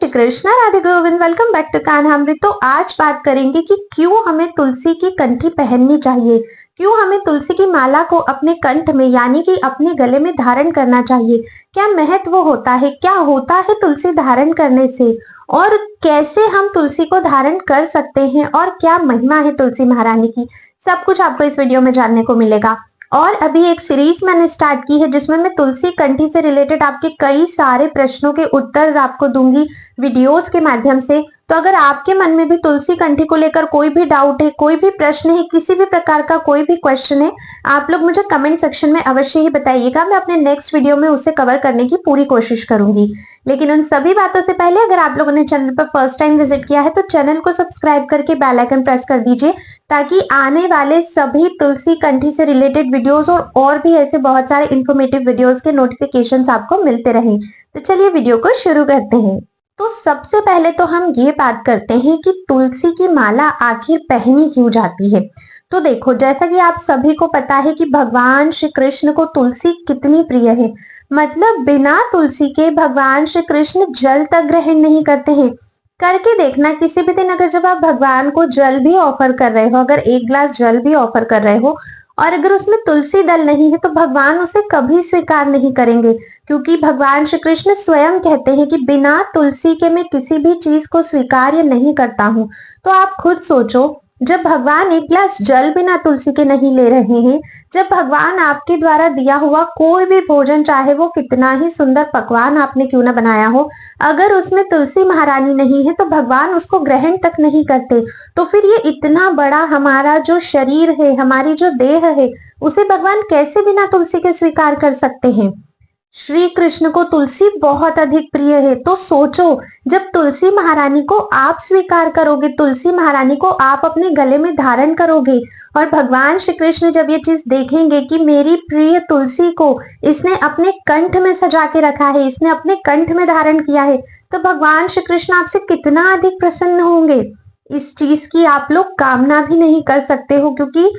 Shri Krishna Radhe Govind. Welcome back to Kanhamrit. तो आज बात करेंगे कि क्यों हमें तुलसी की कंठी पहननी चाहिए, क्यों हमें तुलसी की माला को अपने कंठ में यानी कि अपने गले में धारण करना चाहिए, क्या महत्व होता है, क्या होता है तुलसी धारण करने से और कैसे हम तुलसी को धारण कर सकते हैं और क्या महिमा है तुलसी महारानी की, सब कुछ आपको इस वीडियो में जानने को मिलेगा। और अभी एक सीरीज मैंने स्टार्ट की है जिसमें मैं तुलसी कंठी से रिलेटेड आपके कई सारे प्रश्नों के उत्तर आपको दूंगी वीडियोस के माध्यम से। तो अगर आपके मन में भी तुलसी कंठी को लेकर कोई भी डाउट है, कोई भी प्रश्न है, किसी भी प्रकार का कोई भी क्वेश्चन है, आप लोग मुझे कमेंट सेक्शन में अवश्य ही बताइएगा। मैं अपने नेक्स्ट वीडियो में उसे कवर करने की पूरी कोशिश करूंगी। लेकिन उन सभी बातों से पहले अगर आप लोगों ने चैनल पर फर्स्ट टाइम विजिट किया है तो चैनल को सब्सक्राइब करके बेल आइकन प्रेस कर दीजिए ताकि आने वाले सभी तुलसी कंठी से रिलेटेड वीडियोस और भी ऐसे बहुत सारे इंफॉर्मेटिव वीडियोस के नोटिफिकेशंस आपको मिलते रहें। तो चलिए वीडियो को शुरू करते हैं। तो सबसे पहले तो हम ये बात करते हैं कि तुलसी की माला आखिर पहनी क्यों जाती है। तो देखो, जैसा कि आप सभी को पता है कि भगवान श्री कृष्ण को तुलसी कितनी प्रिय है। मतलब बिना तुलसी के भगवान श्री कृष्ण जल तक ग्रहण नहीं करते हैं। करके देखना, किसी भी दिन अगर जब आप भगवान को जल भी ऑफर कर रहे हो, अगर एक ग्लास जल भी ऑफर कर रहे हो और अगर उसमें तुलसी दल नहीं है तो भगवान उसे कभी स्वीकार नहीं करेंगे, क्योंकि भगवान श्री कृष्ण स्वयं कहते हैं कि बिना तुलसी के मैं किसी भी चीज को स्वीकार्य नहीं करता हूं। तो आप खुद सोचो, जब भगवान एक गिलास जल बिना तुलसी के नहीं ले रहे हैं, जब भगवान आपके द्वारा दिया हुआ कोई भी भोजन, चाहे वो कितना ही सुंदर पकवान आपने क्यों ना बनाया हो, अगर उसमें तुलसी महारानी नहीं है तो भगवान उसको ग्रहण तक नहीं करते। तो फिर ये इतना बड़ा हमारा जो शरीर है, हमारी जो देह है, उसे भगवान कैसे बिना तुलसी के स्वीकार कर सकते हैं। श्री कृष्ण को तुलसी बहुत अधिक प्रिय है। तो सोचो, जब तुलसी महारानी को आप स्वीकार करोगे, तुलसी महारानी को आप अपने गले में धारण करोगे और भगवान श्री कृष्ण जब ये चीज देखेंगे कि मेरी प्रिय तुलसी को इसने अपने कंठ में सजा के रखा है, इसने अपने कंठ में धारण किया है, तो भगवान श्री कृष्ण आपसे कितना अधिक प्रसन्न होंगे। इस चीज की आप लोग कामना भी नहीं कर सकते हो, क्योंकि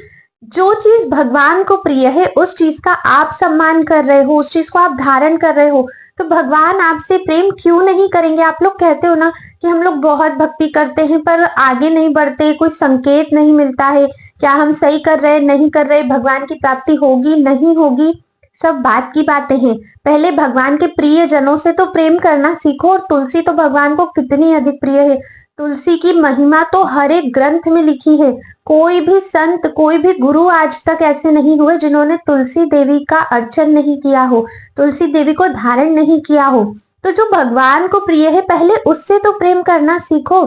जो चीज भगवान को प्रिय है उस चीज का आप सम्मान कर रहे हो, उस चीज को आप धारण कर रहे हो, तो भगवान आपसे प्रेम क्यों नहीं करेंगे। आप लोग कहते हो ना कि हम लोग बहुत भक्ति करते हैं पर आगे नहीं बढ़ते, कोई संकेत नहीं मिलता है, क्या हम सही कर रहे नहीं कर रहे, भगवान की प्राप्ति होगी नहीं होगी। सब बात की बातें हैं। पहले भगवान के प्रिय जनों से तो प्रेम करना सीखो। और तुलसी तो भगवान को कितनी अधिक प्रिय है। तुलसी की महिमा तो हर एक ग्रंथ में लिखी है। कोई भी संत, कोई भी गुरु आज तक ऐसे नहीं हुए जिन्होंने तुलसी देवी का अर्चन नहीं किया हो, तुलसी देवी को धारण नहीं किया हो। तो जो भगवान को प्रिय है पहले उससे तो प्रेम करना सीखो।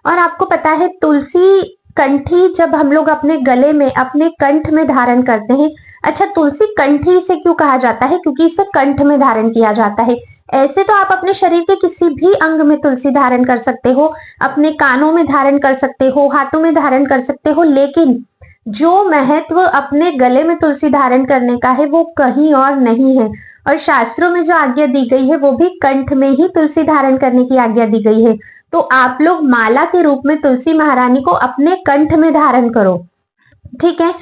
और आपको पता है तुलसी कंठी जब हम लोग अपने गले में, अपने कंठ में धारण करते हैं, अच्छा तुलसी कंठी इसे क्यों कहा जाता है, क्योंकि इसे कंठ में धारण किया जाता है। ऐसे तो आप अपने शरीर के किसी भी अंग में तुलसी धारण कर सकते हो, अपने कानों में धारण कर सकते हो, हाथों में धारण कर सकते हो, लेकिन जो महत्व अपने गले में तुलसी धारण करने का है वो कहीं और नहीं है। और शास्त्रों में जो आज्ञा दी गई है वो भी कंठ में ही तुलसी धारण करने की आज्ञा दी गई है। तो आप लोग माला के रूप में तुलसी महारानी को अपने कंठ में धारण करो, ठीक है।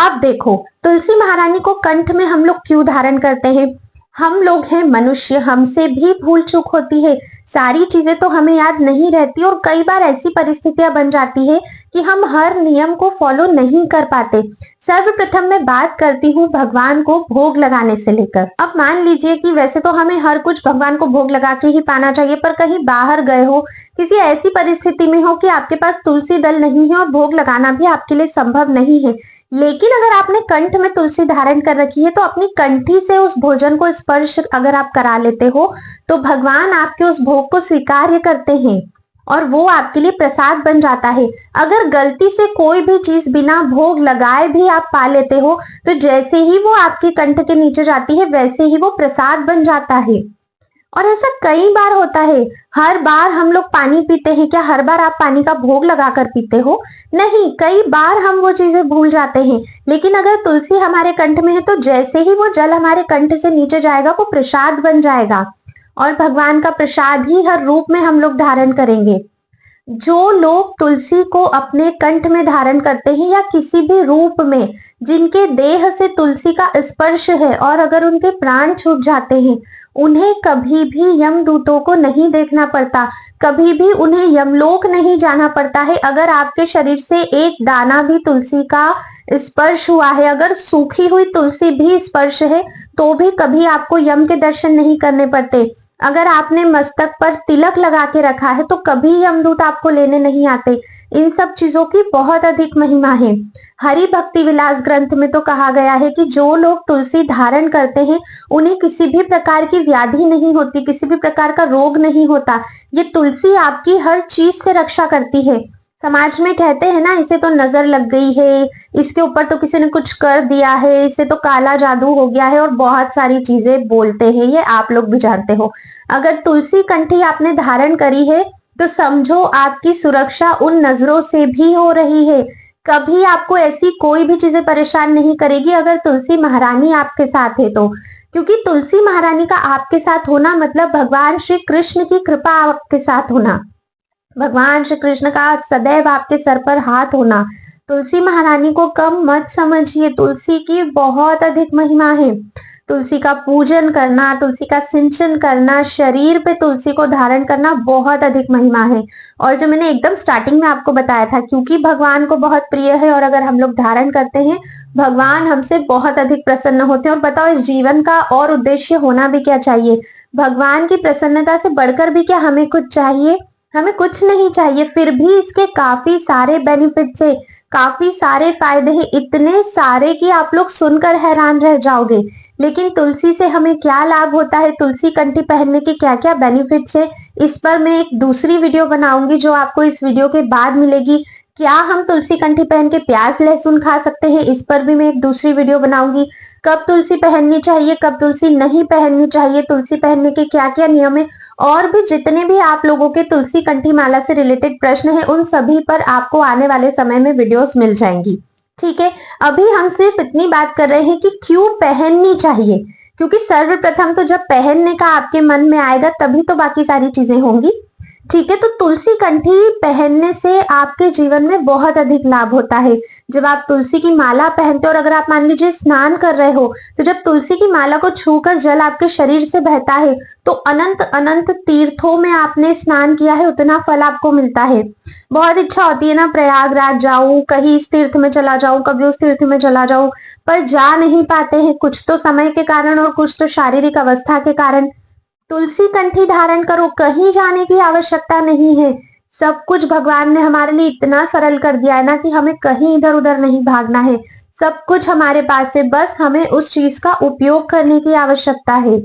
अब देखो, तुलसी महारानी को कंठ में हम लोग क्यों धारण करते हैं। हम लोग हैं मनुष्य, हमसे भी भूल चूक होती है, सारी चीजें तो हमें याद नहीं रहती और कई बार ऐसी परिस्थितियां बन जाती है कि हम हर नियम को फॉलो नहीं कर पाते। सर्वप्रथम मैं बात करती हूँ भगवान को भोग लगाने से लेकर। अब मान लीजिए कि वैसे तो हमें हर कुछ भगवान को भोग लगा के ही पाना चाहिए, पर कहीं बाहर गए हो, किसी ऐसी परिस्थिति में हो कि आपके पास तुलसी दल नहीं है और भोग लगाना भी आपके लिए संभव नहीं है, लेकिन अगर आपने कंठ में तुलसी धारण कर रखी है तो अपनी कंठी से उस भोजन को स्पर्श अगर आप करा लेते हो तो भगवान आपके उस भोग को स्वीकार्य करते हैं और वो आपके लिए प्रसाद बन जाता है। अगर गलती से कोई भी चीज बिना भोग लगाए भी आप पा लेते हो तो जैसे ही वो आपके कंठ के नीचे जाती है वैसे ही वो प्रसाद बन जाता है। और ऐसा कई बार होता है। हर बार हम लोग पानी पीते हैं, क्या हर बार आप पानी का भोग लगाकर पीते हो? नहीं, कई बार हम वो चीजें भूल जाते हैं। लेकिन अगर तुलसी हमारे कंठ में है तो जैसे ही वो जल हमारे कंठ से नीचे जाएगा वो प्रसाद बन जाएगा और भगवान का प्रसाद ही हर रूप में हम लोग धारण करेंगे। जो लोग तुलसी को अपने कंठ में धारण करते हैं या किसी भी रूप में, जिनके देह से तुलसी का स्पर्श है और अगर उनके प्राण छूट जाते हैं, उन्हें कभी भी यमदूतों को नहीं देखना पड़ता, कभी भी उन्हें यमलोक नहीं जाना पड़ता है। अगर आपके शरीर से एक दाना भी तुलसी का स्पर्श हुआ है, अगर सूखी हुई तुलसी भी स्पर्श है, तो भी कभी आपको यम के दर्शन नहीं करने पड़ते। अगर आपने मस्तक पर तिलक लगा के रखा है तो कभी यमदूत आपको लेने नहीं आते। इन सब चीजों की बहुत अधिक महिमा है। हरि भक्ति विलास ग्रंथ में तो कहा गया है कि जो लोग तुलसी धारण करते हैं उन्हें किसी भी प्रकार की व्याधि नहीं होती, किसी भी प्रकार का रोग नहीं होता। ये तुलसी आपकी हर चीज से रक्षा करती है। समाज में कहते हैं ना, इसे तो नजर लग गई है, इसके ऊपर तो किसी ने कुछ कर दिया है, इसे तो काला जादू हो गया है और बहुत सारी चीजें बोलते हैं, ये आप लोग भी जानते हो। अगर तुलसी कंठी आपने धारण करी है तो समझो आपकी सुरक्षा उन नजरों से भी हो रही है। कभी आपको ऐसी कोई भी चीजें परेशान नहीं करेगी अगर तुलसी महारानी आपके साथ है तो। क्योंकि तुलसी महारानी का आपके साथ होना मतलब भगवान श्री कृष्ण की कृपा आपके साथ होना, भगवान श्री कृष्ण का सदैव आपके सर पर हाथ होना। तुलसी महारानी को कम मत समझिए, तुलसी की बहुत अधिक महिमा है। तुलसी का पूजन करना, तुलसी का सिंचन करना, शरीर पे तुलसी को धारण करना बहुत अधिक महिमा है। और जो मैंने एकदम स्टार्टिंग में आपको बताया था, क्योंकि भगवान को बहुत प्रिय है और अगर हम लोग धारण करते हैं, भगवान हमसे बहुत अधिक प्रसन्न होते हैं। और बताओ इस जीवन का और उद्देश्य होना भी क्या चाहिए? भगवान की प्रसन्नता से बढ़कर भी क्या हमें कुछ चाहिए? हमें कुछ नहीं चाहिए। फिर भी इसके काफी सारे बेनिफिट्स है, काफी सारे फायदे हैं, इतने सारे कि आप लोग सुनकर हैरान रह जाओगे। लेकिन तुलसी से हमें क्या लाभ होता है, तुलसी कंठी पहनने के क्या क्या बेनिफिट्स है, इस पर मैं एक दूसरी वीडियो बनाऊंगी जो आपको इस वीडियो के बाद मिलेगी। क्या हम तुलसी कंठी पहन के प्याज लहसुन खा सकते हैं, इस पर भी मैं एक दूसरी वीडियो बनाऊंगी। कब तुलसी पहननी चाहिए, कब तुलसी नहीं पहननी चाहिए, तुलसी पहनने के क्या क्या नियम है, और भी जितने भी आप लोगों के तुलसी कंठी माला से रिलेटेड प्रश्न है, उन सभी पर आपको आने वाले समय में वीडियोस मिल जाएंगी। ठीक है, अभी हम सिर्फ इतनी बात कर रहे हैं कि क्यों पहननी चाहिए, क्योंकि सर्वप्रथम तो जब पहनने का आपके मन में आएगा तभी तो बाकी सारी चीजें होंगी। ठीक है, तो तुलसी कंठी पहनने से आपके जीवन में बहुत अधिक लाभ होता है। जब आप तुलसी की माला पहनते हो और अगर आप मान लीजिए स्नान कर रहे हो, तो जब तुलसी की माला को छूकर जल आपके शरीर से बहता है तो अनंत अनंत तीर्थों में आपने स्नान किया है उतना फल आपको मिलता है। बहुत इच्छा होती है ना, प्रयागराज जाऊं, कहीं इस तीर्थ में चला जाऊं, कभी उस तीर्थ में चला जाऊं, पर जा नहीं पाते हैं, कुछ तो समय के कारण और कुछ तो शारीरिक अवस्था के कारण। तुलसी कंठी धारण करो, कहीं जाने की आवश्यकता नहीं है। सब कुछ भगवान ने हमारे लिए इतना सरल कर दिया है ना कि हमें कहीं इधर उधर नहीं भागना है। सब कुछ हमारे पास है, बस हमें उस चीज का उपयोग करने की आवश्यकता है।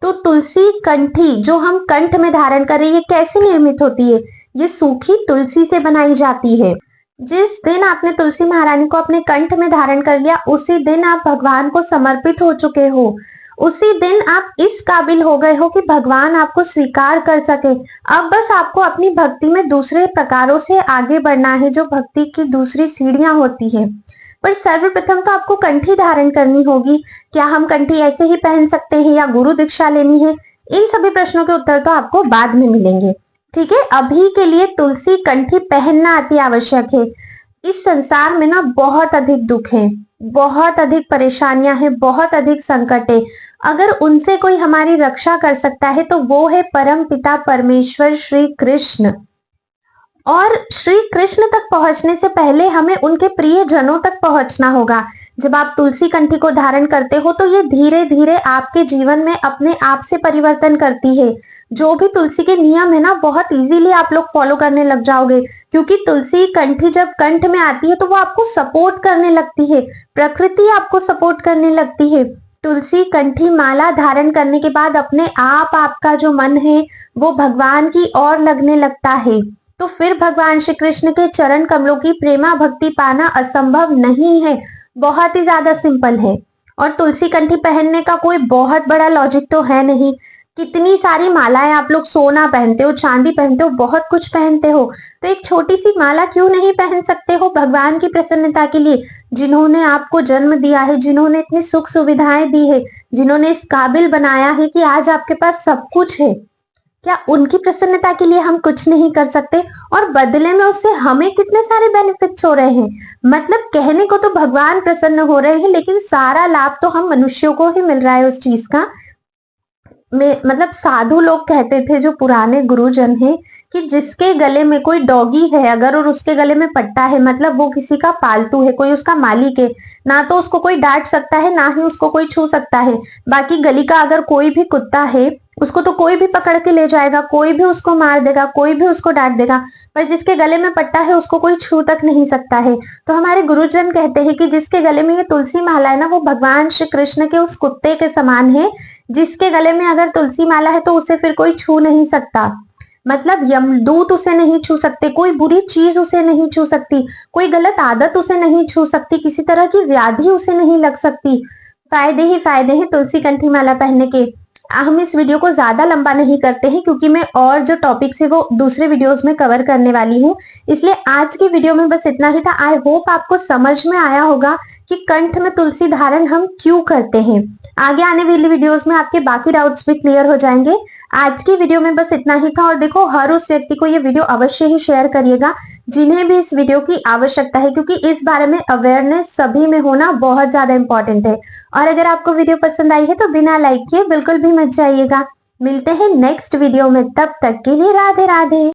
तो तुलसी कंठी जो हम कंठ में धारण करें, ये कैसे निर्मित होती है? ये सूखी तुलसी से बनाई जाती है। जिस दिन आपने तुलसी महारानी को अपने कंठ में धारण कर लिया, उसी दिन आप भगवान को समर्पित हो चुके हो। उसी दिन आप इस काबिल हो गए हो कि भगवान आपको स्वीकार कर सके। अब बस आपको अपनी भक्ति में दूसरे प्रकारों से आगे बढ़ना है, जो भक्ति की दूसरी सीढ़ियां होती है। पर सर्वप्रथम तो आपको कंठी धारण करनी होगी। क्या हम कंठी ऐसे ही पहन सकते हैं या गुरु दीक्षा लेनी है? इन सभी प्रश्नों के उत्तर तो आपको बाद में मिलेंगे। ठीक है, अभी के लिए तुलसी कंठी पहनना अति आवश्यक है। इस संसार में ना बहुत अधिक दुख है, बहुत अधिक परेशानियां हैं, बहुत अधिक संकट है। अगर उनसे कोई हमारी रक्षा कर सकता है तो वो है परम पिता परमेश्वर श्री कृष्ण। और श्री कृष्ण तक पहुंचने से पहले हमें उनके प्रिय जनों तक पहुंचना होगा। जब आप तुलसी कंठी को धारण करते हो तो ये धीरे धीरे आपके जीवन में अपने आप से परिवर्तन करती है। जो भी तुलसी के नियम है ना, बहुत इजीली आप लोग फॉलो करने लग जाओगे, क्योंकि तुलसी कंठी जब कंठ में आती है तो वो आपको सपोर्ट करने लगती है, प्रकृति आपको सपोर्ट करने लगती है। तुलसी कंठी माला धारण करने के बाद अपने आप आपका जो मन है वो भगवान की ओर लगने लगता है। तो फिर भगवान श्री कृष्ण के चरण कमलों की प्रेमा भक्ति पाना असंभव नहीं है, बहुत ही ज्यादा सिंपल है। और तुलसी कंठी पहनने का कोई बहुत बड़ा लॉजिक तो है नहीं। कितनी सारी मालाएं आप लोग, सोना पहनते हो, चांदी पहनते हो, बहुत कुछ पहनते हो, तो एक छोटी सी माला क्यों नहीं पहन सकते हो भगवान की प्रसन्नता के लिए? जिन्होंने आपको जन्म दिया है, जिन्होंने इतनी सुख सुविधाएं दी है, जिन्होंने इस काबिल बनाया है कि आज आपके पास सब कुछ है, क्या उनकी प्रसन्नता के लिए हम कुछ नहीं कर सकते? और बदले में उससे हमें कितने सारे बेनिफिट्स हो रहे हैं। मतलब कहने को तो भगवान प्रसन्न हो रहे हैं, लेकिन सारा लाभ तो हम मनुष्यों को ही मिल रहा है उस चीज का। में मतलब साधु लोग कहते थे, जो पुराने गुरुजन हैं, कि जिसके गले में कोई डॉगी है अगर और उसके गले में पट्टा है, मतलब वो किसी का पालतू है, कोई उसका मालिक है, ना तो उसको कोई डांट सकता है ना ही उसको कोई छू सकता है। बाकी गली का अगर कोई भी कुत्ता है, उसको तो कोई भी पकड़ के ले जाएगा, कोई भी उसको मार देगा, कोई भी उसको डांट देगा, पर जिसके गले में पट्टा है उसको कोई छू तक नहीं सकता है। तो हमारे गुरुजन कहते हैं कि जिसके गले में ये तुलसी माला है ना, वो भगवान श्री कृष्ण के उस कुत्ते के समान है, जिसके गले में अगर तुलसी माला है तो उसे फिर कोई छू नहीं सकता। मतलब यमदूत उसे नहीं छू सकते, कोई बुरी चीज उसे नहीं छू सकती, कोई गलत आदत उसे नहीं छू सकती, किसी तरह की व्याधि उसे नहीं लग सकती। फायदे ही फायदे हैं तुलसी कंठी माला पहनने के। हम इस वीडियो को ज्यादा लंबा नहीं करते हैं, क्योंकि मैं और जो टॉपिक्स है वो दूसरे वीडियोस में कवर करने वाली हूँ, इसलिए आज की वीडियो में बस इतना ही था। आई होप आपको समझ में आया होगा कि कंठ में तुलसी धारण हम क्यों करते हैं। आगे आने वाली वीडियोस में आपके बाकी डाउट्स भी क्लियर हो जाएंगे। आज की वीडियो में बस इतना ही था। और देखो, हर उस व्यक्ति को ये वीडियो अवश्य ही शेयर करिएगा जिन्हें भी इस वीडियो की आवश्यकता है, क्योंकि इस बारे में अवेयरनेस सभी में होना बहुत ज्यादा इंपॉर्टेंट है। और अगर आपको वीडियो पसंद आई है तो बिना लाइक किए बिल्कुल भी मत जाइएगा। मिलते हैं नेक्स्ट वीडियो में, तब तक के लिए राधे राधे।